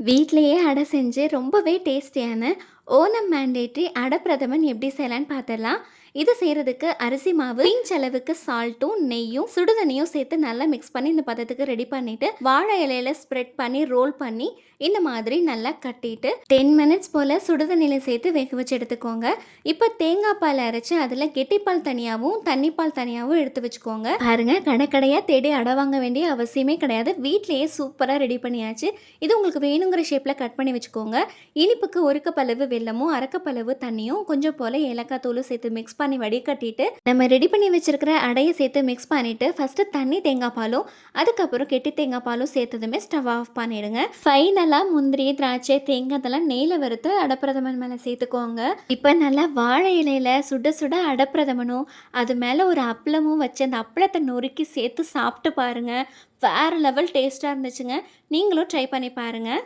வீட்லயே அடை செஞ்சு ரொம்பவே டேஸ்டியான ஓணம் மேண்டேட்ரி அடை பிரதமன் எப்படி செய்யலான்னு பார்த்துடலாம். இது செய்கிறதுக்கு அரிசி மாவு பிஞ்ச் அளவுக்கு சால்ட்டும் நெய்யும் சுடுதண்ணியும் சேர்த்து நல்லா மிக்ஸ் பண்ணி இந்த பதத்துக்கு ரெடி பண்ணிவிட்டு வாழை இலையில ஸ்ப்ரெட் பண்ணி ரோல் பண்ணி இந்த மாதிரி நல்லா கட்டிட்டு 10 மினிட்ஸ் போல் சுடுதண்ணியில் சேர்த்து வேக வச்சு எடுத்துக்கோங்க. இப்போ தேங்காய் பால் அரைச்சி அதில் கெட்டிப்பால் தனியாகவும் தண்ணிப்பால் தனியாகவும் எடுத்து வச்சுக்கோங்க. பாருங்க, கடைக்கடையாக தேடி அடை வாங்க வேண்டிய அவசியமே கிடையாது. வீட்லேயே சூப்பராக ரெடி பண்ணியாச்சு. இது உங்களுக்கு வேணுங்கிற ஷேப்பில் கட் பண்ணி வச்சுக்கோங்க. இனிப்புக்கு ஒரு கப் அளவு வெல்லமும் அரை கப் அளவு தண்ணியும் கொஞ்சம் போல் ஏலக்காய் தூளும் சேர்த்து மிக்ஸ் பண்ணி வடிகட்டிட்டு நம்ம ரெடி பண்ணி வச்சிருக்கிற அடையை சேர்த்து மிக்ஸ் பண்ணிவிட்டு ஃபஸ்ட்டு தண்ணி தேங்காய் பாலும் அதுக்கப்புறம் கெட்டி தேங்காய் பாலும் சேர்த்ததுமே ஸ்டவ் ஆஃப் பண்ணிவிடுங்க. ஃபைனலாக முந்திரி திராட்சை தேங்காய் இதெல்லாம் நெய்யில் வறுத்து அடப்பிரதமன் மேலே சேர்த்துக்கோங்க. இப்போ நல்லா வாழை இலையில் சுட சுட அடப்பிரதமனும் அது மேலே ஒரு அப்பளமும் வச்சு அந்த அப்பளத்தை நொறுக்கி சேர்த்து சாப்பிட்டு பாருங்கள். வேறு லெவல் டேஸ்ட்டாக இருந்துச்சுங்க. நீங்களும் ட்ரை பண்ணி பாருங்கள்.